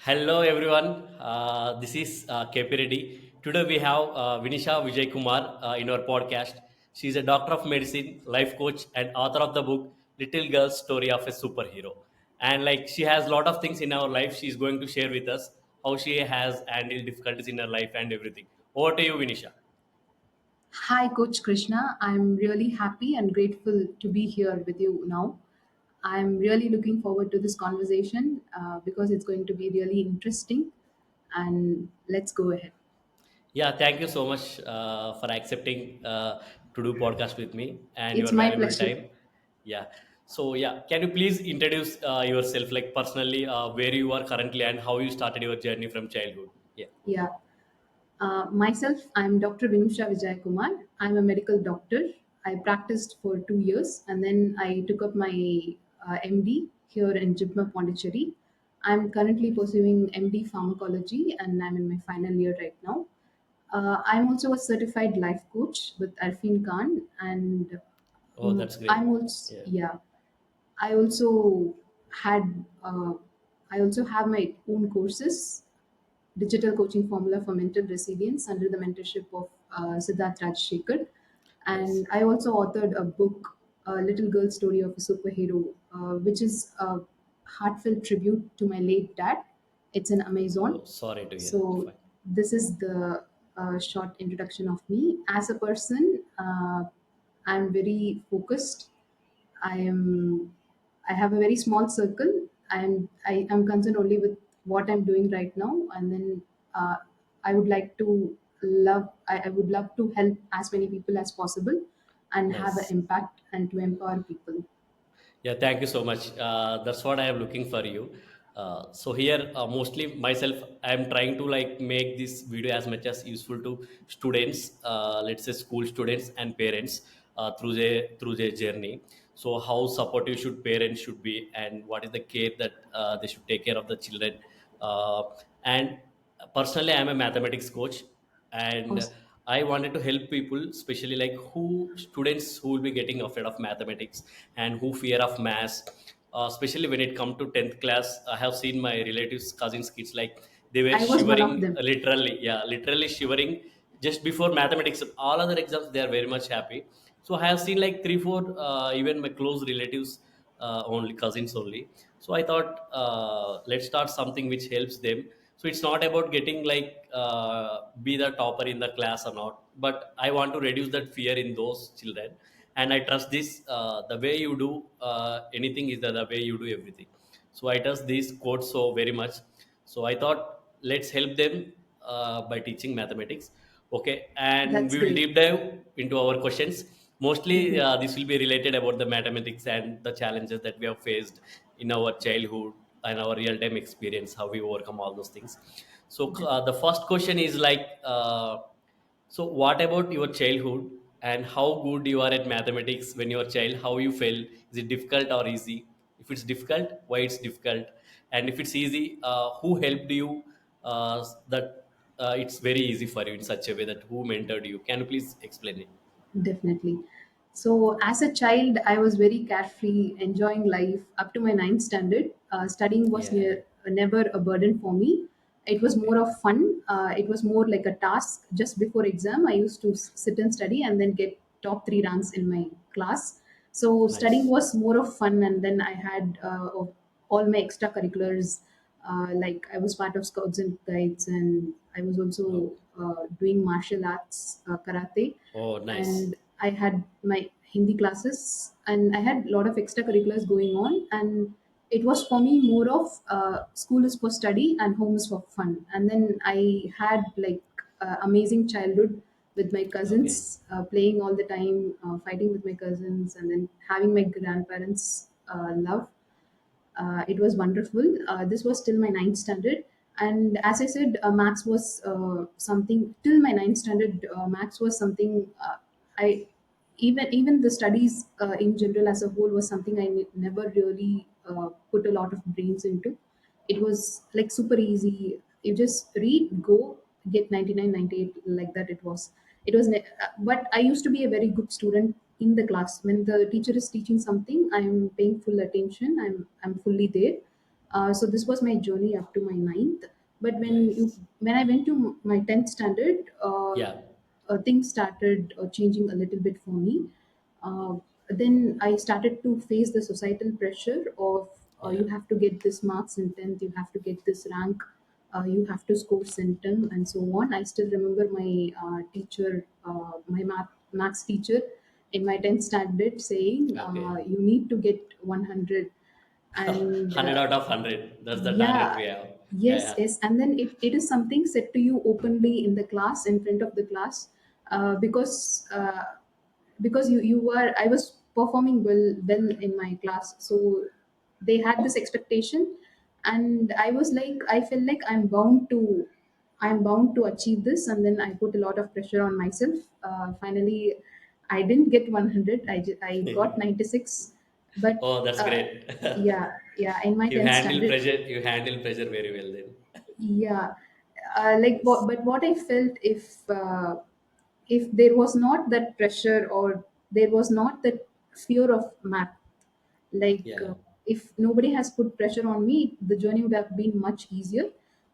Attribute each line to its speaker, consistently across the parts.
Speaker 1: Hello everyone. This is KP Reddy. Today we have Vinusha VijayKumar in our podcast. She is a doctor of medicine, life coach, and author of the book Little Girl's Story of a Superhero. And like she has a lot of things in our life, she is going to share with us how she has handled difficulties in her life and everything. Over to you, Vinisha.
Speaker 2: Hi, Coach Krishna. I'm really happy and grateful to be here with you now. I'm really looking forward to this conversation because it's going to be really interesting. And let's go ahead.
Speaker 1: Yeah, thank you so much for accepting to do podcast with me and
Speaker 2: It's
Speaker 1: your
Speaker 2: my
Speaker 1: valuable
Speaker 2: pleasure.
Speaker 1: time. Yeah. So yeah, can you please introduce yourself, like personally, where you are currently and how you started your journey from childhood? Yeah.
Speaker 2: Yeah. Myself, I'm Dr. Vinusha VijayKumar. I'm a medical doctor. I practiced for 2 years and then I took up my MD here in Jibma Pondicherry. I'm currently pursuing MD Pharmacology and I'm in my final year right now. I'm also a certified life coach with Arfin Khan, and
Speaker 1: Oh, that's
Speaker 2: I'm
Speaker 1: great.
Speaker 2: also
Speaker 1: Yeah.
Speaker 2: yeah. I also had I also have my own courses, digital coaching formula for mental resilience under the mentorship of Siddharth Rajshekhar,
Speaker 1: Nice.
Speaker 2: and I also authored a book, a little girl story of a superhero, which is a heartfelt tribute to my late dad. It's an
Speaker 1: Oh,
Speaker 2: Amazon.
Speaker 1: sorry to hear.
Speaker 2: So
Speaker 1: Fine.
Speaker 2: this is the short introduction of me as a person. I'm very focused. I am. I have a very small circle, and I am concerned only with what I'm doing right now. And then uh, I would like to love. I would love to help as many people as possible, and have an
Speaker 1: Nice.
Speaker 2: impact and to empower people.
Speaker 1: Yeah, thank you so much. That's what I am looking for you. So here, mostly myself, I am trying to like make this video as much as useful to students, let's say school students and parents through their journey. So how supportive should parents should be, and what is the care that they should take care of the children. And personally, I am a mathematics coach, and
Speaker 2: Awesome.
Speaker 1: I wanted to help people, especially like who students who will be getting afraid of mathematics and who fear of maths, especially when it come to 10th class. I have seen my relatives cousins kids, like they were
Speaker 2: I was one of
Speaker 1: shivering,
Speaker 2: them.
Speaker 1: literally, yeah, literally shivering just before mathematics. All other exams they are very much happy. So I have seen like 3 4 even my close relatives, only cousins only. So I thought, let's start something which helps them. So it's not about getting like be the topper in the class or not, but I want to reduce that fear in those children. And I trust this, the way you do anything is the way you do everything. So I trust these quotes so very much. So I thought, let's help them by teaching mathematics. Okay, and
Speaker 2: That's
Speaker 1: we will
Speaker 2: great.
Speaker 1: deep dive into our questions. Mostly
Speaker 2: Definitely.
Speaker 1: this will be related about the mathematics and the challenges that we have faced in our childhood and our real time experience, how we overcome all those things. So the first question is like, so what about your childhood and how good you are at mathematics when you were a child? How you felt? Is it difficult or easy? If it's difficult, why it's difficult? And if it's easy, who helped you? That it's very easy for you in such a way that who mentored you? Can you please explain it?
Speaker 2: Definitely. So, as a child, I was very carefree, enjoying life up to my ninth standard. Studying was
Speaker 1: Yeah.
Speaker 2: never a burden for me. It was
Speaker 1: Okay.
Speaker 2: more of fun. It was more like a task. Just before exam, I used to sit and study and then get top three ranks in my class. So, studying
Speaker 1: Nice.
Speaker 2: was more of fun. And then I had of all my extracurriculars. Like I was part of Scouts and Guides, and I was
Speaker 1: Oh,
Speaker 2: also doing martial arts, karate,
Speaker 1: oh, nice.
Speaker 2: and I had my Hindi classes and I had a lot of extracurriculars going on, and it was for me more of school is for study and home is for fun. And then I had like amazing childhood with my
Speaker 1: Okay.
Speaker 2: cousins, playing all the time, fighting with my cousins, and then having my grandparents love. It was wonderful. This was till my ninth standard. And as I said, maths was something till my ninth standard. Maths was something I even the studies in general as a whole was something I never really put a lot of brains into. It was like super easy. You just read, go, get 99, 98, like that. But I used to be a very good student in the class. When the teacher is teaching something, I'm paying full attention. I'm fully there. So this was my journey up to my ninth. But
Speaker 1: Nice.
Speaker 2: when I went to my 10th standard,
Speaker 1: Yeah.
Speaker 2: things started changing a little bit for me. uh, then I started to face the societal pressure of,
Speaker 1: Yeah.
Speaker 2: you have to get this marks in 10th, you have to get this rank, you have to score centum, and so on. I still remember my teacher, my maths teacher in my 10th standard saying,
Speaker 1: Okay.
Speaker 2: you need to get 100. And
Speaker 1: 100 out of 100. That's the target we
Speaker 2: yeah,
Speaker 1: have. Yeah.
Speaker 2: yes,
Speaker 1: Yeah.
Speaker 2: yes. And then it is something said to you openly in the class, in front of the class, because you were, I was performing well in my class, so they had this expectation, and I was like, I felt like I'm bound to achieve this, and then I put a lot of pressure on myself. Finally, I didn't get 100. I got 96, but
Speaker 1: Oh, that's
Speaker 2: uh,
Speaker 1: great.
Speaker 2: yeah, in my 10th standard.
Speaker 1: You handle pressure very well then.
Speaker 2: Yeah, like
Speaker 1: Yes.
Speaker 2: but what I felt, if there was not that pressure, or there was not that fear of math, like
Speaker 1: Yeah.
Speaker 2: if nobody has put pressure on me, the journey would have been much easier.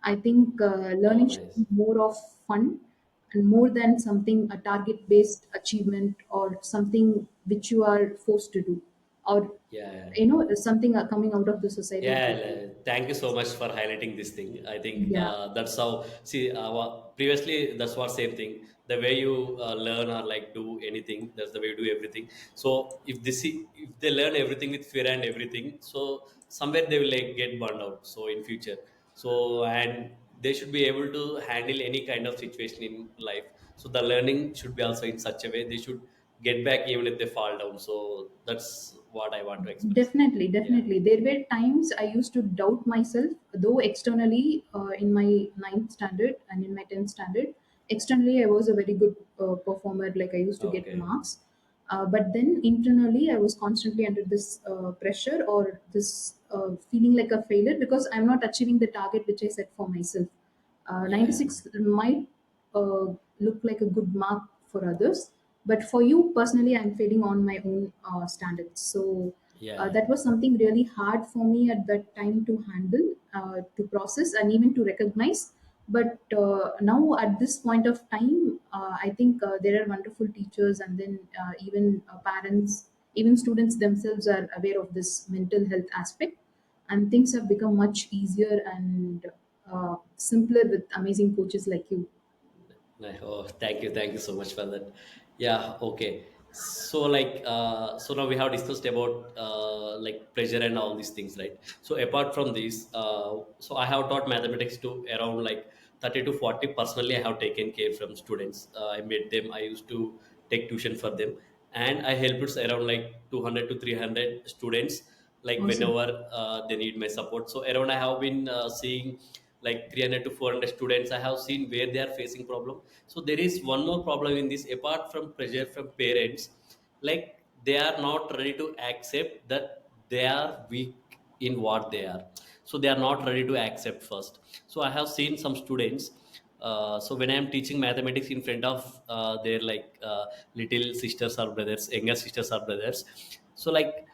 Speaker 2: I think
Speaker 1: Oh,
Speaker 2: learning should
Speaker 1: nice.
Speaker 2: be more of fun, and more than something, a target based achievement, or something which you are forced to do, or
Speaker 1: Yeah. Yeah.
Speaker 2: something coming out of the societal
Speaker 1: Yeah,
Speaker 2: pressure.
Speaker 1: thank you so much for highlighting this thing. I think
Speaker 2: Yeah,
Speaker 1: that's how. See, previously that's what same thing. The way you learn or like do anything, that's the way you do everything. So if they learn everything with fear and everything, so somewhere they will like get burned out. So in future, so and they should be able to handle any kind of situation in life. So the learning should be also in such a way they should get back even if they fall down. So that's what I want to express.
Speaker 2: definitely,
Speaker 1: Yeah.
Speaker 2: definitely. There were times I used to doubt myself, though externally, in my ninth standard and in my 10th standard, externally I was a very good performer, like I used to get
Speaker 1: Okay.
Speaker 2: marks. But then internally, I was constantly under this pressure, or this feeling like a failure, because I'm not achieving the target which I set for myself.
Speaker 1: Yeah, yeah,
Speaker 2: 96 might look like a good mark for others, but for you personally, I'm failing on my own standards. So
Speaker 1: yeah,
Speaker 2: that was something really hard for me at that time to handle, to process, and even to recognize. But now, at this point of time, I think there are wonderful teachers, and then even parents, even students themselves are aware of this mental health aspect, and things have become much easier and simpler with amazing coaches like you.
Speaker 1: Oh, thank you so much for that. Yeah, okay. So so now we have discussed about like pressure and all these things, right? So apart from this, so I have taught mathematics to around like 30 to 40. Personally, I have taken care from students. I made them. I used to take tuition for them, and I helped around like 200 to 300 students. Like
Speaker 2: Awesome.
Speaker 1: whenever they need my support. So around I have been seeing like 300 to 400 students. I have seen where they are facing problem. So there is one more problem in this apart from pressure from parents, like they are not ready to accept that they are weak in what they are. So they are not ready to accept first. So I have seen some students, so when I am teaching mathematics in front of their like little sisters or brothers, younger sisters or brothers, so like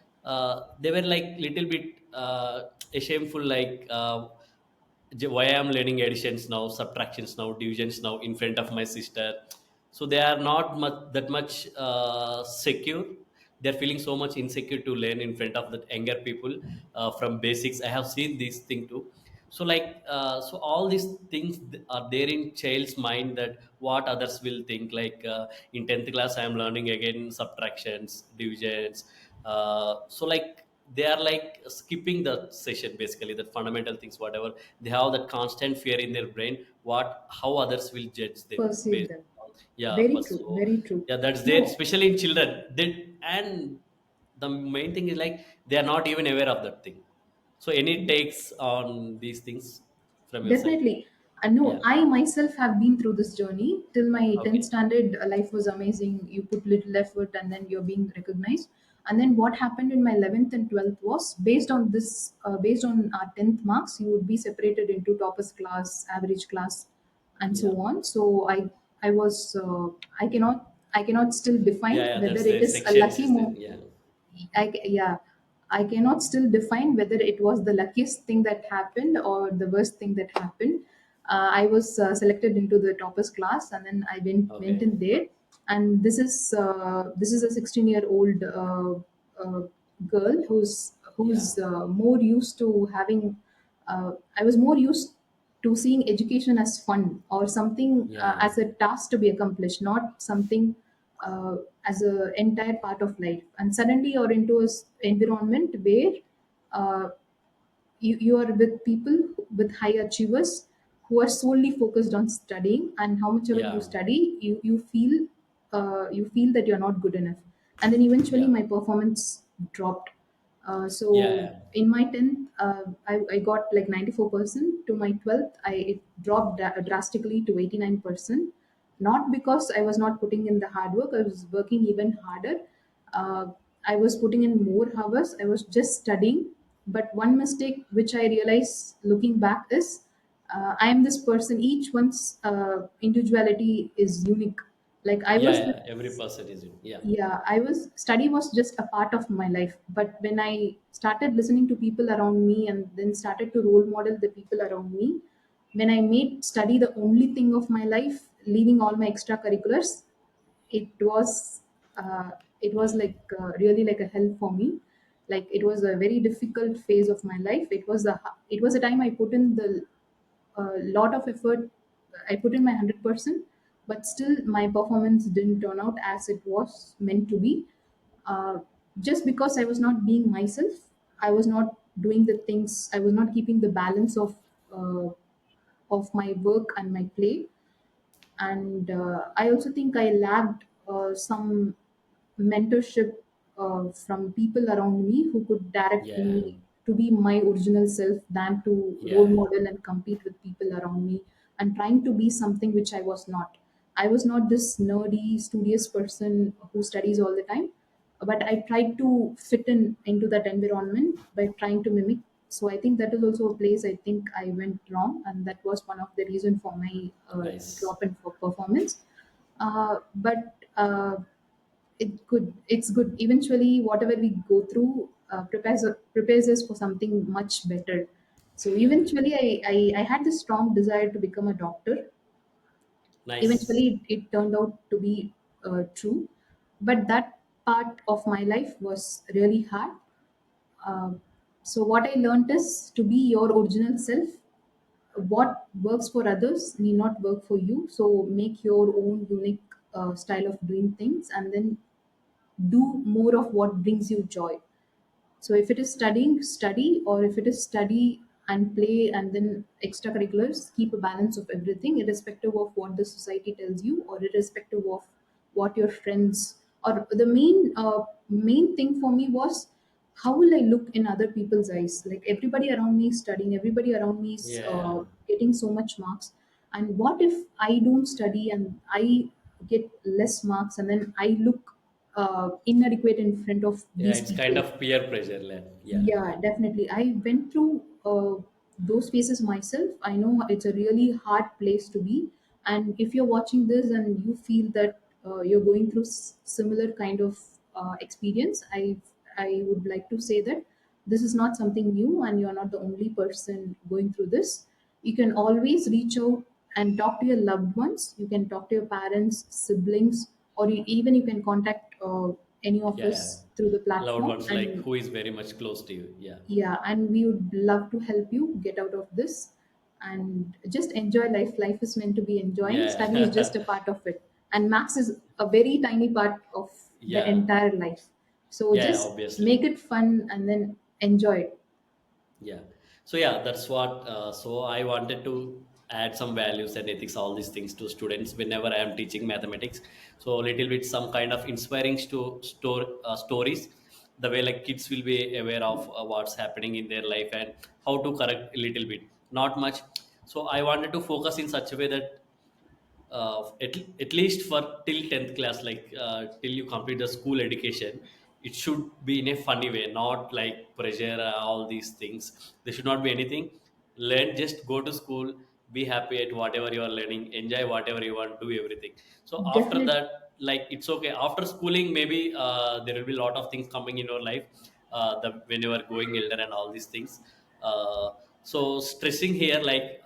Speaker 1: they were like little bit shameful, like why I'm learning additions now, subtractions now, divisions now in front of my sister. So they are not that much secure. They're feeling so much insecure to learn in front of the younger people from basics. I have seen this thing too. So so all these things are there in child's mind, that what others will think. Like in 10th class I am learning again subtractions, divisions. So like they are like skipping the session, basically the fundamental things whatever. They have that constant fear in their brain, what how others will judge them
Speaker 2: Perceive
Speaker 1: based
Speaker 2: them.
Speaker 1: on. Yeah,
Speaker 2: Very
Speaker 1: but
Speaker 2: true.
Speaker 1: so
Speaker 2: Very true.
Speaker 1: yeah, that's there,
Speaker 2: No,
Speaker 1: especially in children. And the main thing is like they are not even aware of that thing. So any takes on these things from your side?
Speaker 2: definitely. No,
Speaker 1: Yeah.
Speaker 2: I myself have been through this journey. Till my 10th
Speaker 1: Okay.
Speaker 2: standard, life was amazing. You put little effort, and then you're being recognized. And then what happened in my 11th and 12th was based on this, based on our 10th marks, you would be separated into toppers class, average class, and
Speaker 1: Yeah.
Speaker 2: so on. So I was, I cannot still
Speaker 1: Yeah,
Speaker 2: define
Speaker 1: yeah,
Speaker 2: whether
Speaker 1: that's
Speaker 2: it
Speaker 1: the
Speaker 2: is a
Speaker 1: sections
Speaker 2: lucky
Speaker 1: is there.
Speaker 2: move.
Speaker 1: Yeah.
Speaker 2: Yeah, I cannot still define whether it was the luckiest thing that happened or the worst thing that happened. I was selected into the toppers class, and then I went
Speaker 1: Okay.
Speaker 2: in there. And this is a 16-year-old girl
Speaker 1: Yeah.
Speaker 2: who's more used to having. I was more used to seeing education as fun or something
Speaker 1: Yeah.
Speaker 2: as a task to be accomplished, not something as a entire part of life. And suddenly you're into a environment where uh, you are with people with high achievers who are solely focused on studying, and how much ever you
Speaker 1: Yeah.
Speaker 2: study, you feel that you're not good enough. And then eventually
Speaker 1: Yeah.
Speaker 2: my performance dropped.
Speaker 1: Yeah.
Speaker 2: So
Speaker 1: Yeah.
Speaker 2: in my 10th, I got like 94%. To my 12th, it dropped drastically to 89%. Not because I was not putting in the hard work, I was working even harder. uh, I was putting in more hours, I was just studying. But one mistake which I realized looking back is, I am this person, each one's individuality is unique. Like I
Speaker 1: Yeah.
Speaker 2: was
Speaker 1: Yeah. Every
Speaker 2: this,
Speaker 1: person is in. Yeah.
Speaker 2: yeah, I was study was just a part of my life. But when I started listening to people around me and then started to role model the people around me, when I made study the only thing of my life, leaving all my extracurriculars, it was uh, it was
Speaker 1: Yeah.
Speaker 2: like really like a hell for me. Like it was a very difficult phase of my life. It was a time I put in the lot of effort. I put in my 100%, but still my performance didn't turn out as it was meant to be. uh, just because I was not being myself, I was not doing the things, I was not keeping the balance uh, of my work and my play. And I also think I lacked some mentorship from people around me who could direct
Speaker 1: Yeah.
Speaker 2: me to be my original self than to role
Speaker 1: Yeah.
Speaker 2: model and compete with people around me and trying to be something which I was not. I was not this nerdy studious person who studies all the time, but I tried to fit in into that environment by trying to mimic. So I think that is also a place I think I went wrong, and that was one of the reason for my
Speaker 1: Nice.
Speaker 2: drop in for performance. But it's good. Eventually, whatever we go through prepares us for something much better. So
Speaker 1: Yeah.
Speaker 2: eventually, I had this strong desire to become a doctor.
Speaker 1: Nice.
Speaker 2: Eventually, it turned out to be true, but that part of my life was really hard. uh, so what I learned is to be your original self. What works for others need not work for you. So make your own unique style of doing things, and then do more of what brings you joy. So if it is studying, study, or if it is study and play and then extracurriculars, keep a balance of everything, irrespective of what the society tells you, or irrespective of what your friends. Or the main thing for me was, how will I look in other people's eyes? Like everybody around me is studying, everybody around me is
Speaker 1: Yeah.
Speaker 2: getting so much marks, and what if I don't study and I get less marks, and then I look inadequate in front of
Speaker 1: Yeah.
Speaker 2: these
Speaker 1: It's kind
Speaker 2: people?
Speaker 1: of peer pressure. Like, yeah.
Speaker 2: Yeah, definitely. I went through those phases myself. I know it's a really hard place to be. And if you're watching this and you feel that you're going through similar kind of experience, I would like to say that this is not something new, and you're not the only person going through this. You can always reach out and talk to your loved ones. You can talk to your parents, siblings, or even you can contact any of
Speaker 1: Yeah. Yeah.
Speaker 2: us through the
Speaker 1: Loved
Speaker 2: platform.
Speaker 1: ones like
Speaker 2: And
Speaker 1: who is very much close to you. Yeah.
Speaker 2: yeah, and we would love to help you get out of this and just enjoy life. Life is meant to be enjoying, study is just
Speaker 1: Yeah.
Speaker 2: a part of it, and max is a very tiny part of the
Speaker 1: Yeah.
Speaker 2: entire life. So
Speaker 1: Yeah.
Speaker 2: just make
Speaker 1: Obviously.
Speaker 2: it fun and then enjoy it.
Speaker 1: Yeah. So yeah, that's what. So I wanted to add some values and ethics, all these things to students whenever I am teaching mathematics. So a little bit some kind of inspiring stories, the way like kids will be aware of what's happening in their life and how to correct a little bit, not much. So I wanted to focus in such a way that at least for till 10th class, like till you complete the school education, it should be in a funny way, not like pressure, all these things. There should not be anything. Learn, just go to school, be happy at whatever you are learning, enjoy whatever you want, do everything. So after
Speaker 2: Definitely.
Speaker 1: that, like it's okay after schooling, maybe there will be a lot of things coming in your life. the when you are going elder and all these things. So stressing here, like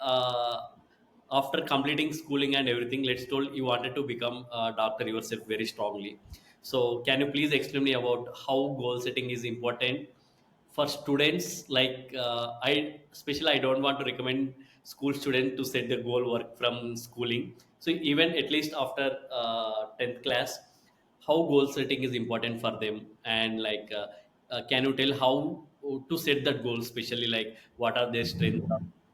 Speaker 1: after completing schooling and everything, let's told you wanted to become a doctor yourself very strongly. So can you please explain me about how goal setting is important for students? Like I especially I don't want to recommend school student to set the goal work from schooling. So even at least after 10th class, how goal setting is important for them, and like can you tell how to set that goal, especially like what are their strengths,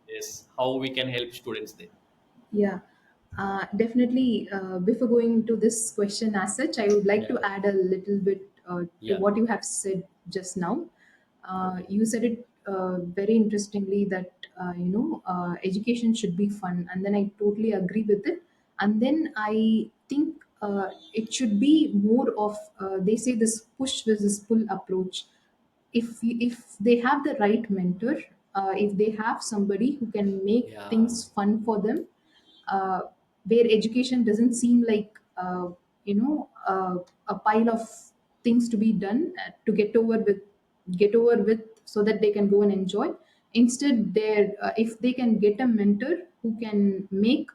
Speaker 1: yes, how we can help students there.
Speaker 2: Yeah, definitely. Before going into this question as such, I would like to
Speaker 1: Yeah.
Speaker 2: add a little bit to
Speaker 1: Yeah.
Speaker 2: what you have said just now.
Speaker 1: Okay.
Speaker 2: You said it very interestingly that education should be fun, and then I totally agree with it. And then I think it should be more of they say this push versus pull approach. If they have the right mentor, if they have somebody who can make
Speaker 1: Yeah.
Speaker 2: things fun for them, uh, where education doesn't seem like a pile of things to be done get over with so that they can go and enjoy. Instead, there if they can get a mentor who can make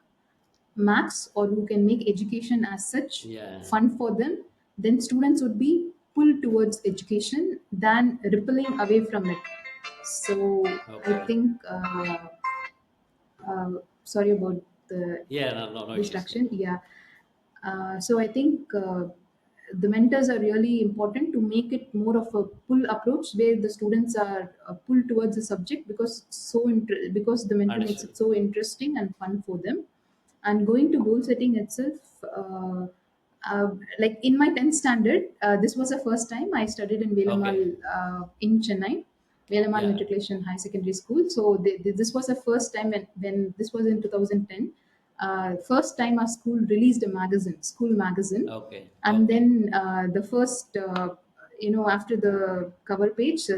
Speaker 2: max or who can make education as such
Speaker 1: Yeah.
Speaker 2: fun for them, then students would be pulled towards education than rippling away from it. So I
Speaker 1: Okay.
Speaker 2: think, sorry about the
Speaker 1: Yeah, no, no, no issues. Yeah.
Speaker 2: distraction. Yeah. So I think the mentors are really important to make it more of a pull approach where the students are pulled towards the subject because because the mentor makes
Speaker 1: Understood.
Speaker 2: it so interesting and fun for them. And going to goal setting itself, like in my 10th standard, this was the first time I studied in
Speaker 1: Okay.
Speaker 2: Velamal in Chennai. Velamal
Speaker 1: Yeah.
Speaker 2: Matriculation High Secondary School. So this was the first time when this was in 2010. First time our school released a magazine, school magazine,
Speaker 1: Okay.
Speaker 2: and
Speaker 1: Okay.
Speaker 2: then the first, after the cover page,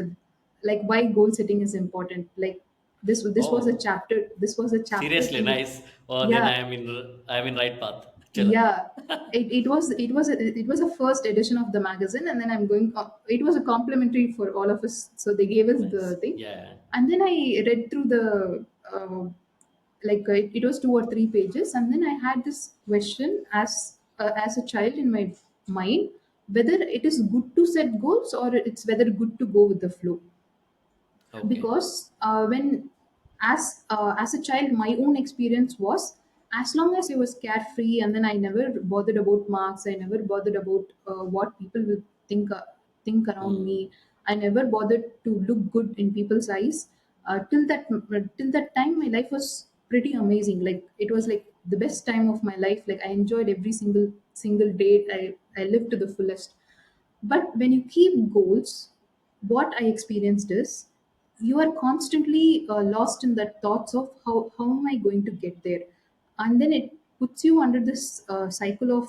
Speaker 2: like why goal setting is important. Like this was a
Speaker 1: Oh,
Speaker 2: chapter. This was a chapter
Speaker 1: seriously
Speaker 2: to,
Speaker 1: nice. Oh, then
Speaker 2: yeah,
Speaker 1: I am in right path. Chalo.
Speaker 2: yeah. It was a first edition of the magazine, and then I'm going. It was a complimentary for all of us, so they gave us the
Speaker 1: Nice.
Speaker 2: thing,
Speaker 1: Yeah.
Speaker 2: and then I read through the it was 2 or 3 pages, and then I had this question as a child in my mind whether it is good to set goals or it's whether good to go with the flow.
Speaker 1: Okay.
Speaker 2: Because when as a child my own experience was, as long as I was carefree and then I never bothered about marks, I never bothered about what people will think around me,
Speaker 1: Hmm.
Speaker 2: I never bothered to look good in people's eyes. Till that time my life was pretty amazing. Like it was like the best time of my life. Like I enjoyed every single day. I lived to the fullest. But when you keep goals, what I experienced is you are constantly lost in the thoughts of how am I going to get there? And then it puts you under this cycle of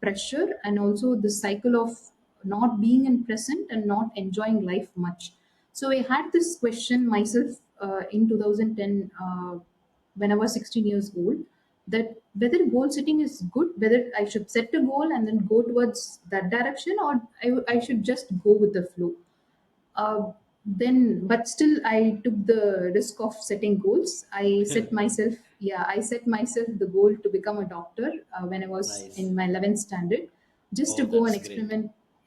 Speaker 2: pressure and also the cycle of not being in present and not enjoying life much. So I had this question myself in 2010 when I was 16 years old, that whether goal setting is good, whether I should set a goal and then go towards that direction, or I should just go with the flow. Then, but still, I took the risk of setting goals. I set myself the goal to become a doctor when I was
Speaker 1: Nice.
Speaker 2: in my 11th standard, just to
Speaker 1: Oh,
Speaker 2: go and
Speaker 1: that's great.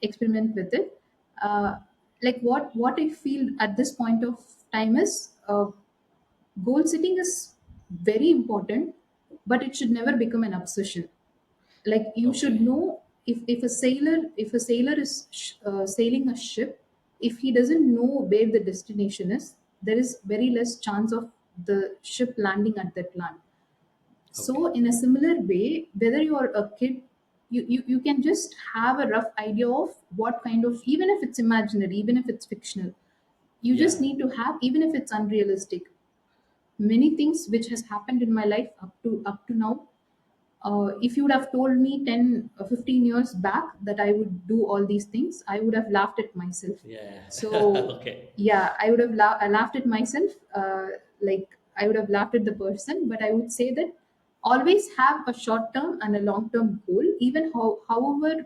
Speaker 2: experiment with it. Uh, like what I feel at this point of time is goal setting is very important, but it should never become an obsession. Like you should
Speaker 1: Okay.
Speaker 2: know, if a sailor is sailing a ship, if he doesn't know where the destination is, there is very less chance of the ship landing at that land. So
Speaker 1: Okay.
Speaker 2: in a similar way, whether you are a kid, you can just have a rough idea of what kind of, even if it's imaginary, even if it's fictional, you just
Speaker 1: Yeah.
Speaker 2: need to have, even if it's unrealistic, many things which has happened in my life up to now. If you would have told me 10 or 15 years back that I would do all these things, I would have laughed at myself.
Speaker 1: Yeah.
Speaker 2: So,
Speaker 1: Okay.
Speaker 2: yeah, I would have laughed at myself. Like, I would have laughed at the person, but I would say that always have a short term and a long term goal, even however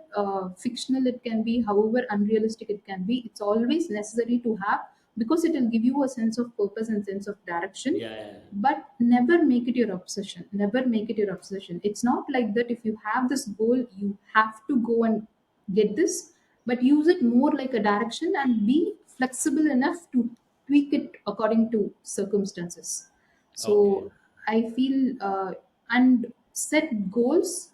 Speaker 2: fictional it can be, however unrealistic it can be. It's always necessary to have, because it will give you a sense of purpose and sense of direction.
Speaker 1: Yeah, yeah,
Speaker 2: But never make it your obsession. Never make it your obsession. It's not like that if you have this goal you have to go and get this, but use it more like a direction and be flexible enough to tweak it according to circumstances.
Speaker 1: okay,
Speaker 2: So I feel and set goals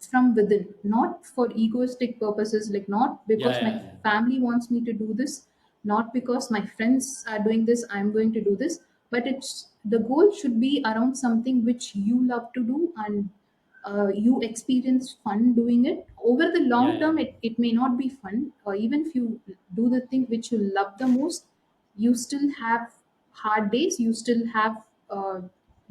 Speaker 2: from within, not for egoistic purposes, like not
Speaker 1: yeah,
Speaker 2: because my
Speaker 1: yeah, yeah,
Speaker 2: family wants me to do this, not because my friends are doing this, I'm going to do this, but it's the goal should be around something which you love to do, and you experience fun doing it. Over the
Speaker 1: yeah,
Speaker 2: long
Speaker 1: yeah,
Speaker 2: term, it may not be fun, or even if you do the thing which you love the most, you still have hard days, you still have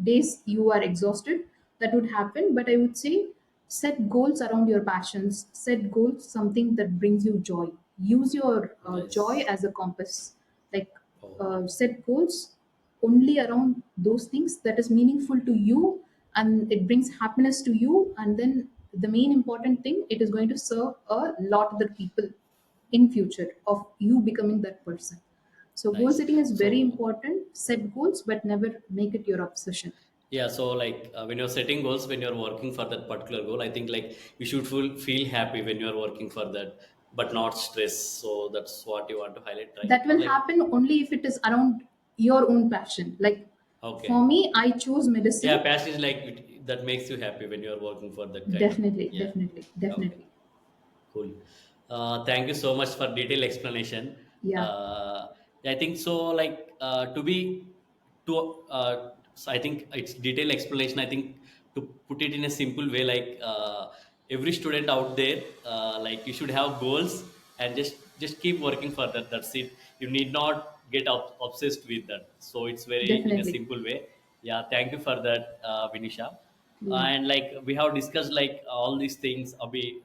Speaker 2: days you are exhausted. That would happen, but I would say set goals around your passions, set goals something that brings you joy. Use your joy
Speaker 1: nice.
Speaker 2: as a compass. Like
Speaker 1: Oh,
Speaker 2: set goals only around those things that is meaningful to you, and it brings happiness to you, and then the main important thing, it is going to serve a lot other people in future of you becoming that person. So goal
Speaker 1: nice.
Speaker 2: setting is very
Speaker 1: So
Speaker 2: important. Set goals, but never make it your obsession.
Speaker 1: yeah, so like when you're setting goals, when you're working for that particular goal, I think like you should feel happy when you're working for that, but not stress. So that's what you want to highlight, right?
Speaker 2: That
Speaker 1: Or
Speaker 2: will
Speaker 1: like,
Speaker 2: happen only if it is around your own passion. Like for
Speaker 1: okay,
Speaker 2: me, I chose
Speaker 1: yeah,
Speaker 2: medicine.
Speaker 1: passion is like that makes you happy when you're working for that kind of,
Speaker 2: Definitely,
Speaker 1: yeah.
Speaker 2: definitely,
Speaker 1: Okay.
Speaker 2: definitely.
Speaker 1: Cool. Thank you so much for detailed explanation.
Speaker 2: Yeah,
Speaker 1: Uh, I think so. Like to be to, so I think it's detailed explanation. I think to put it in a simple way, like every student out there, like you should have goals and just keep working for that. That's it. You need not get obsessed with that. So it's very in a
Speaker 2: definitely.
Speaker 1: simple way. Yeah. Thank you for that, Vinisha.
Speaker 2: Yeah,
Speaker 1: And like we have discussed like all these things Abhi,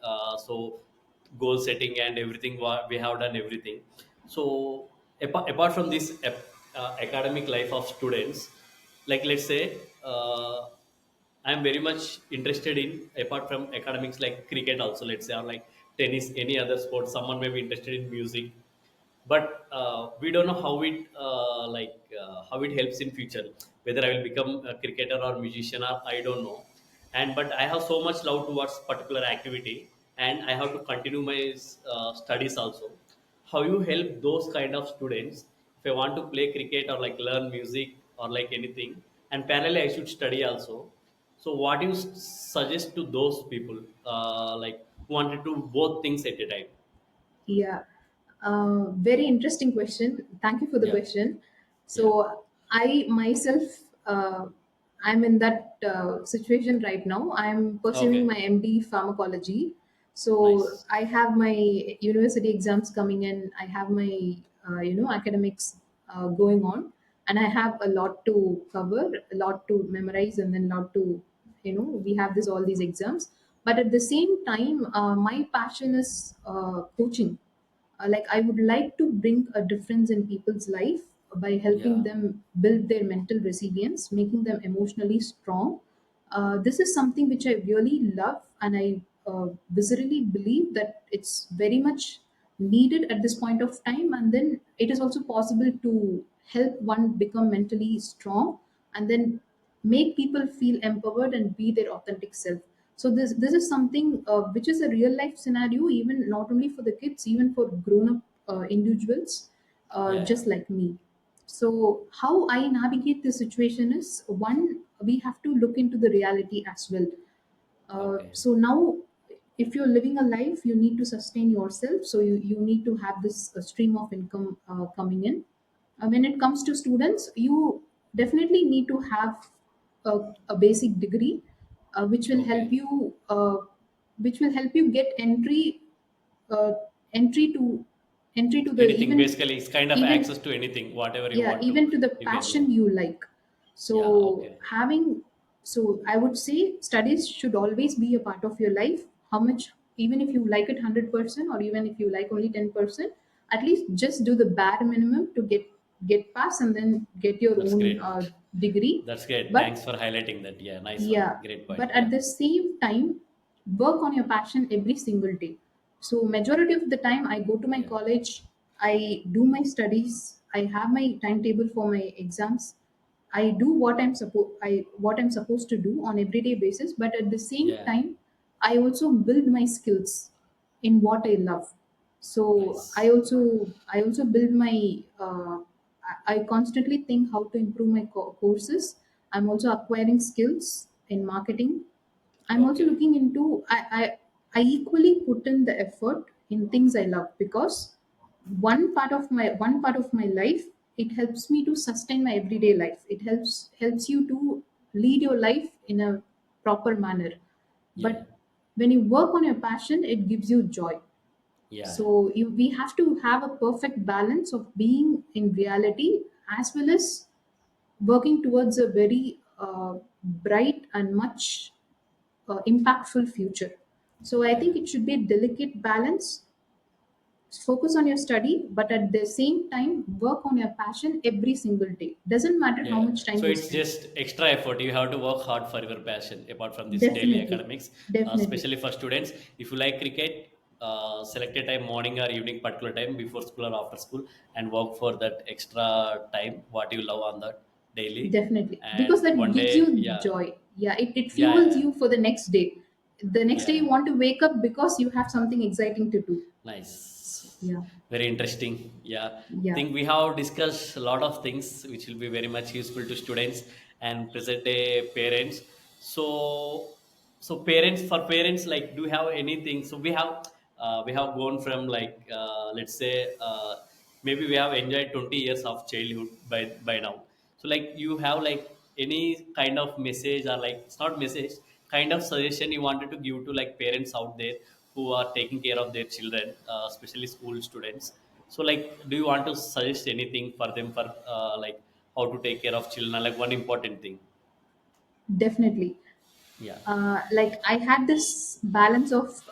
Speaker 1: so goal setting and everything, we have done everything. So apart from this academic life of students, like let's say I'm very much interested in, apart from academics, like cricket also, let's say, or like tennis, any other sport. Someone may be interested in music, but we don't know how it how it helps in future, whether I will become a cricketer or musician, or I don't know. And but I have so much love towards particular activity, and I have to continue my studies also. How you help those kind of students if I want to play cricket or like learn music or like anything, and parallelly I should study also. So what do you suggest to those people, like who wanted to both things at a time?
Speaker 2: yeah. Very interesting question. Thank you for the
Speaker 1: Yeah,
Speaker 2: question.
Speaker 1: yeah.
Speaker 2: So I myself, I'm in that situation right now. I'm pursuing my
Speaker 1: Okay,
Speaker 2: MD pharmacology. So
Speaker 1: nice.
Speaker 2: I have my university exams coming in. I have my academics going on, and I have a lot to cover, a lot to memorize, and then a lot to we have this all these exams. But at the same time, my passion is coaching. Like I would like to bring a difference in people's life by helping
Speaker 1: Yeah,
Speaker 2: them build their mental resilience, making them emotionally strong. This is something which I really love, and I viscerally believe that it's very much needed at this point of time. And then it is also possible to help one become mentally strong, and then make people feel empowered and be their authentic self. So this is something which is a real life scenario, even not only for the kids, even for grown up individuals
Speaker 1: yeah.
Speaker 2: just like me. So how I navigate the situation is, one, we have to look into the reality as well.
Speaker 1: Okay.
Speaker 2: So now, if you're living a life, you need to sustain yourself. So you need to have this stream of income coming in. When it comes to students, you definitely need to have a basic degree, which will help
Speaker 1: Okay.
Speaker 2: you, get uh, entry to entry to the
Speaker 1: Anything basically, it's kind of
Speaker 2: even
Speaker 1: access to anything, whatever you
Speaker 2: yeah,
Speaker 1: want to,
Speaker 2: even to the
Speaker 1: you can
Speaker 2: passion
Speaker 1: do.
Speaker 2: you like.
Speaker 1: Yeah.
Speaker 2: So
Speaker 1: Okay.
Speaker 2: I would say studies should always be a part of your life. How much, even if you like it 100%, or even if you like only 10%, at least just do the bare minimum to get get pass and then get your
Speaker 1: That's
Speaker 2: own
Speaker 1: great.
Speaker 2: degree.
Speaker 1: That's great.
Speaker 2: But
Speaker 1: Thanks for highlighting that. Yeah, nice one.
Speaker 2: yeah,
Speaker 1: Great point.
Speaker 2: but
Speaker 1: Yeah,
Speaker 2: at the same time, work on your passion every single day. So majority of the time, I go to my
Speaker 1: yeah,
Speaker 2: college, I do my studies, I have my timetable for my exams. I do what I'm supposed to do on everyday basis. But at the same
Speaker 1: yeah.
Speaker 2: time, I also build my skills in what I love. So
Speaker 1: Nice.
Speaker 2: I also build my I constantly think how to improve my courses. I'm also acquiring skills in marketing. I'm also
Speaker 1: Okay.
Speaker 2: looking into I equally put in the effort in things I love, because one part of my life, it helps me to sustain my everyday life. It helps you to lead your life in a proper manner.
Speaker 1: Yeah,
Speaker 2: But when you work on your passion, it gives you joy.
Speaker 1: yeah,
Speaker 2: So we have to have a perfect balance of being in reality as well as working towards a very bright and much impactful future. So I
Speaker 1: yeah.
Speaker 2: think it should be a delicate balance. Focus on your study, but at the same time, work on your passion every single day. Doesn't matter how
Speaker 1: Yeah.
Speaker 2: much time
Speaker 1: So
Speaker 2: you
Speaker 1: it's
Speaker 2: spend.
Speaker 1: just extra effort. You have to work hard for your passion apart from this daily
Speaker 2: Definitely,
Speaker 1: academics,
Speaker 2: definitely,
Speaker 1: especially for students. If you like cricket, select a time, morning or evening, particular time before school or after school, and work for that extra time, what you love on that daily.
Speaker 2: definitely, because
Speaker 1: And
Speaker 2: that
Speaker 1: one
Speaker 2: gives
Speaker 1: day,
Speaker 2: you
Speaker 1: yeah,
Speaker 2: joy. Yeah, it
Speaker 1: yeah,
Speaker 2: fuels
Speaker 1: yeah,
Speaker 2: you for the next day. The next day
Speaker 1: yeah.
Speaker 2: you want to wake up because you have something exciting to do.
Speaker 1: Nice.
Speaker 2: Yeah,
Speaker 1: Very interesting. Yeah.
Speaker 2: yeah,
Speaker 1: Think we have discussed a lot of things which will be very much useful to students and present day parents. So parents, for parents, like, do you have anything? So we have gone from, like, let's say, maybe we have enjoyed 20 years of childhood by now. So, like, you have, like, any kind of message, or, like, it's not message, kind of suggestion you wanted to give to, like, parents out there who are taking care of their children, especially school students. So, like, do you want to suggest anything for them, for, like, how to take care of children, like, one important thing?
Speaker 2: definitely.
Speaker 1: Yeah.
Speaker 2: Like I had this balance of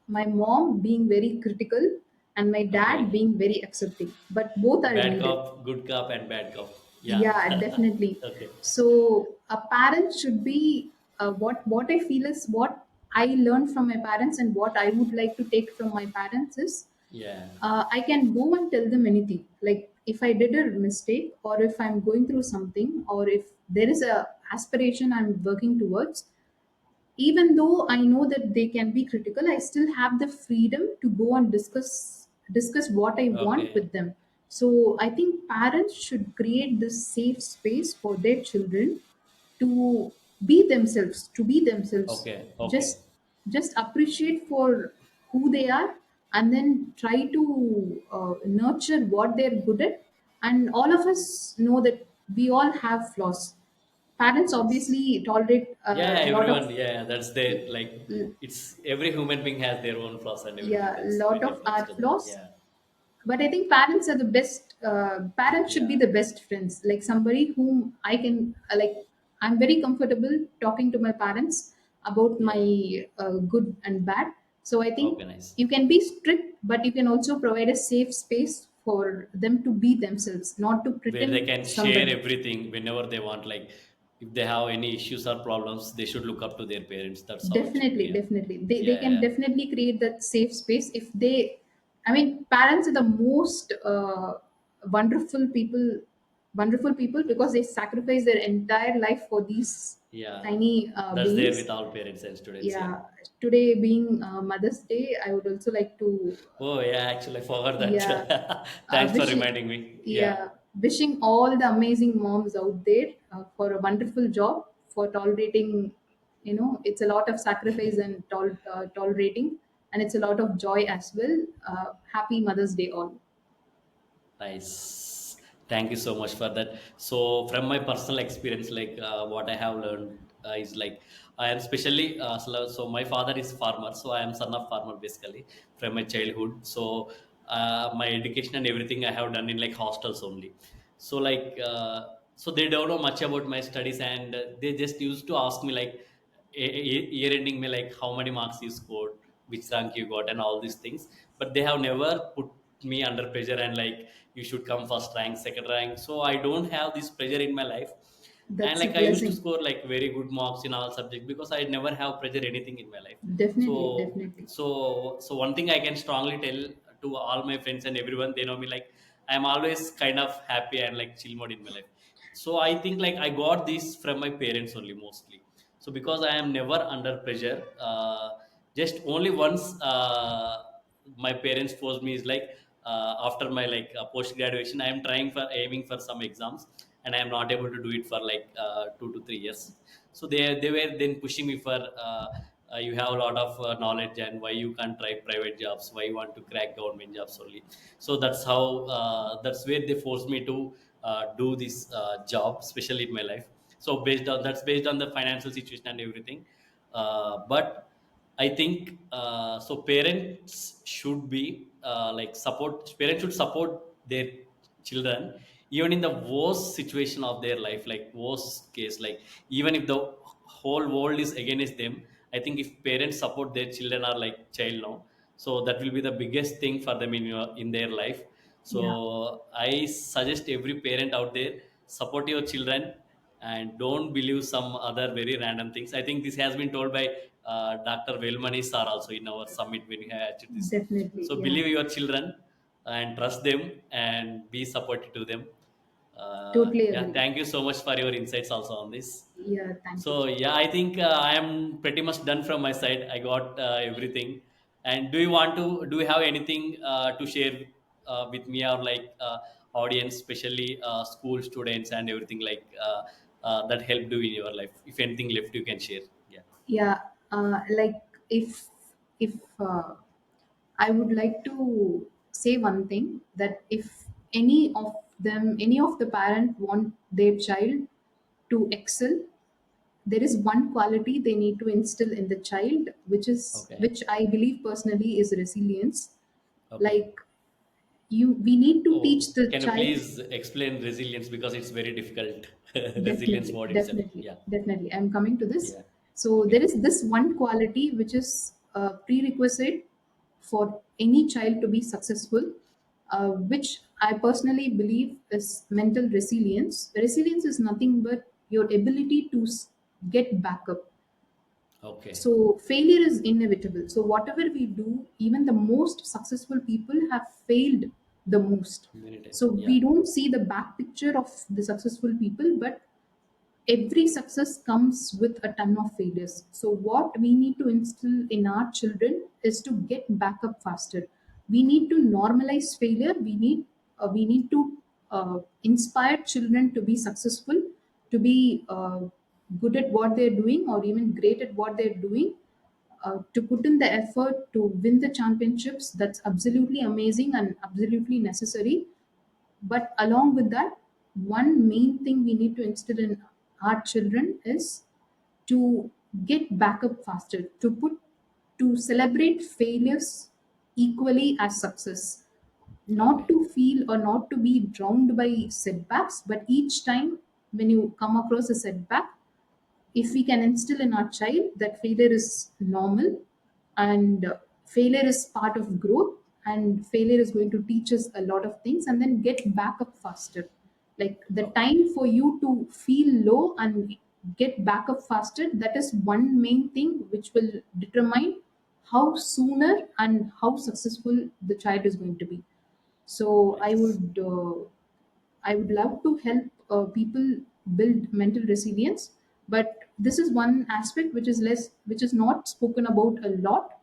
Speaker 2: my mom being very critical and my dad
Speaker 1: Okay.
Speaker 2: being very accepting, but both are
Speaker 1: Bad
Speaker 2: needed.
Speaker 1: cop, good cop, and bad cop. Yeah.
Speaker 2: Yeah, definitely.
Speaker 1: Okay.
Speaker 2: So a parent should be what I feel is what I learned from my parents and what I would like to take from my parents is
Speaker 1: Yeah.
Speaker 2: I can go and tell them anything. Like if I did a mistake or if I'm going through something or if there is a aspiration I'm working towards, even though I know that they can be critical, I still have the freedom to go and discuss what I want
Speaker 1: Okay.
Speaker 2: with them. So I think parents should create this safe space for their children to be themselves.
Speaker 1: Okay. Okay.
Speaker 2: Just just appreciate for who they are, and then try to nurture what they're good at. And all of us know that we all have flaws. Parents
Speaker 1: Yes.
Speaker 2: obviously tolerate
Speaker 1: Yeah,
Speaker 2: a lot
Speaker 1: everyone.
Speaker 2: of
Speaker 1: Yeah, that's their, like, it's every human being has their own flaws and everything.
Speaker 2: yeah,
Speaker 1: That's
Speaker 2: lot
Speaker 1: very
Speaker 2: of
Speaker 1: much
Speaker 2: our
Speaker 1: to that.
Speaker 2: flaws.
Speaker 1: Yeah.
Speaker 2: But I think parents are the best. Parents should be
Speaker 1: Yeah.
Speaker 2: the best friends. Like somebody whom I can like. I'm very comfortable talking to my parents about
Speaker 1: Yeah.
Speaker 2: my good and bad. So I think
Speaker 1: Okay, nice.
Speaker 2: you can be strict, but you can also provide a safe space for them to be themselves, not to
Speaker 1: Where they
Speaker 2: pretend
Speaker 1: can share
Speaker 2: somebody.
Speaker 1: everything whenever they want. Like, if they have any issues or problems, they should look up to their parents. That's how it should be.
Speaker 2: Definitely,
Speaker 1: Yeah.
Speaker 2: definitely. They
Speaker 1: Yeah.
Speaker 2: can
Speaker 1: Yeah.
Speaker 2: definitely create that safe space if they, I mean, parents are the most wonderful people, wonderful people because they sacrifice their entire life for these
Speaker 1: Yeah.
Speaker 2: tiny
Speaker 1: That's there with
Speaker 2: beings.
Speaker 1: all parents and students. Yeah.
Speaker 2: Yeah. Today being Mother's Day, I would also like to,
Speaker 1: Oh, yeah. Actually, I forgot
Speaker 2: yeah,
Speaker 1: that. Thanks for
Speaker 2: wishing,
Speaker 1: reminding me. Yeah.
Speaker 2: yeah, wishing all the amazing moms out there for a wonderful job for tolerating. You know, it's a lot of sacrifice and tolerating, and it's a lot of joy as well. Happy Mother's Day, all.
Speaker 1: Nice. Thank you so much for that. So, from my personal experience, like, what I have learned is, like, I am specially, so my father is farmer, so I am son of farmer basically from my childhood. So, my education and everything I have done in, like, hostels only. So, like, so they don't know much about my studies, and they just used to ask me, like, year ending me, like, how many marks you scored, which rank you got, and all these things. But they have never put me under pressure and like you should come first rank, second rank. So I don't have this pressure in my life. And
Speaker 2: That's a
Speaker 1: like I used to
Speaker 2: blessing.
Speaker 1: score like very good marks in all subjects because I never have pressure anything in my life.
Speaker 2: Definitely,
Speaker 1: So
Speaker 2: definitely.
Speaker 1: so one thing I can strongly tell to all my friends and everyone, they know me like I'm always kind of happy and like chill mode in my life. So I think like I got this from my parents only mostly. So because I am never under pressure, just only once my parents forced me is like after my like post graduation I am trying for aiming for some exams and I am not able to do it for like 2 to 3 years. So they were then pushing me for you have a lot of knowledge and why you can't try private jobs, why you want to crack government jobs only. So that's how that's where they forced me to do this job, especially in my life. So based on that's based on the financial situation and everything. But I think so. Parents should be like support. Parents should support their children even in the worst situation of their life, like worst case. Like even if the whole world is against them, I think if parents support their children are like child now, so that will be the biggest thing for them in their life.
Speaker 2: Yeah,
Speaker 1: So I suggest every parent out there, support your children and don't believe some other very random things. I think this has been told by Dr. Velmani sir also in our summit when we had actually this.
Speaker 2: definitely.
Speaker 1: So
Speaker 2: Yeah,
Speaker 1: believe your children and trust them and be supportive to them.
Speaker 2: totally
Speaker 1: Yeah,
Speaker 2: agree.
Speaker 1: thank you so much for your insights also on this.
Speaker 2: Yeah, thank you.
Speaker 1: So yeah, I think I am pretty much done from my side. I got everything. And do you have anything to share with me or like audience, especially school students and everything like that helped you in your life? If anything left, you can share. Yeah.
Speaker 2: Yeah, like if I would like to say one thing, that if any of the parent want their child to excel, there is one quality they need to instill in the child,
Speaker 1: Okay.
Speaker 2: which I believe personally is resilience.
Speaker 1: Okay.
Speaker 2: Like, we need to teach
Speaker 1: Oh,
Speaker 2: the
Speaker 1: can you
Speaker 2: child.
Speaker 1: please explain resilience because it's very difficult. Resilience
Speaker 2: Definitely,
Speaker 1: word itself.
Speaker 2: definitely,
Speaker 1: Yeah.
Speaker 2: definitely. I'm coming to this.
Speaker 1: Yeah.
Speaker 2: So there
Speaker 1: Okay.
Speaker 2: is this one quality which is a prerequisite for any child to be successful, which I personally believe is mental resilience. Resilience is nothing but your ability to get back up.
Speaker 1: Okay.
Speaker 2: So failure is inevitable. So whatever we do, even the most successful people have failed the most.
Speaker 1: Many times.
Speaker 2: So
Speaker 1: Yeah.
Speaker 2: we don't see the back picture of the successful people, but every success comes with a ton of failures. So what we need to instill in our children is to get back up faster. We need to normalize failure. We need to inspire children to be successful, to be good at what they're doing, or even great at what they're doing, to put in the effort to win the championships. That's absolutely amazing and absolutely necessary. But along with that, one main thing we need to instill in our children is to get back up faster, to celebrate failures equally as success, not
Speaker 1: Okay.
Speaker 2: to feel or not to be drowned by setbacks, but each time when you come across a setback, if we can instill in our child that failure is normal, and failure is part of growth, and failure is going to teach us a lot of things, and then get back up faster. Like, the
Speaker 1: Okay.
Speaker 2: time for you to feel low and get back up faster, that is one main thing which will determine how sooner and how successful the child is going to be. So
Speaker 1: Nice.
Speaker 2: I would love to help people build mental resilience, but this is one aspect which is not spoken about a lot.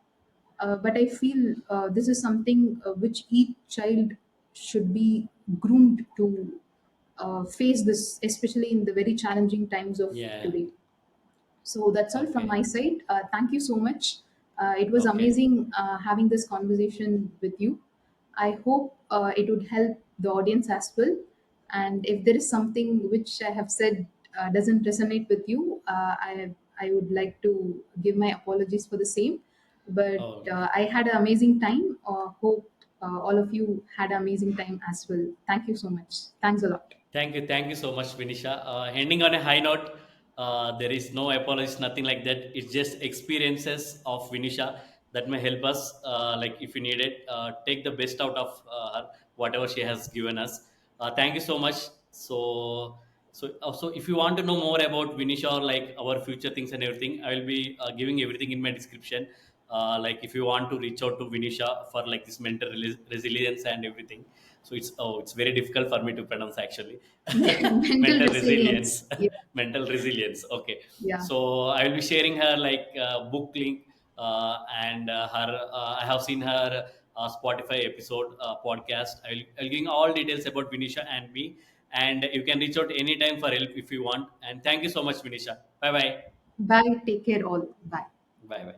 Speaker 2: But I feel this is something which each child should be groomed to face this, especially in the very challenging times of
Speaker 1: Yeah.
Speaker 2: today. So that's all from my
Speaker 1: Okay.
Speaker 2: side. Thank you so much. It was
Speaker 1: Okay.
Speaker 2: amazing having this conversation with you. I hope it would help the audience as well. And if there is something which I have said doesn't resonate with you, I would like to give my apologies for the same. But
Speaker 1: Oh, okay.
Speaker 2: I had an amazing time. Hope all of you had an amazing time as well. Thank you so much. Thanks a lot.
Speaker 1: Thank you. Thank you so much, Vinisha. Ending on a high note, there is no apologies, nothing like that. It's just experiences of Vinisha. that may help us, like if you need it, take the best out of her, whatever she has given us. Thank you so much. So if you want to know more about Vinisha or like our future things and everything, I will be giving everything in my description. Like if you want to reach out to Vinisha for like this mental resilience and everything. So it's very difficult for me to pronounce actually.
Speaker 2: Mental
Speaker 1: Mental
Speaker 2: resilience.
Speaker 1: resilience.
Speaker 2: Yeah.
Speaker 1: Mental resilience. Okay.
Speaker 2: Yeah.
Speaker 1: So I will be sharing her like book link, and her. I have seen her Spotify episode podcast. I'll give all details about Vinisha and me, and you can reach out anytime for help if you want. And thank you so much, Vinisha. Bye bye.
Speaker 2: Bye. Take care all. Bye.
Speaker 1: Bye bye.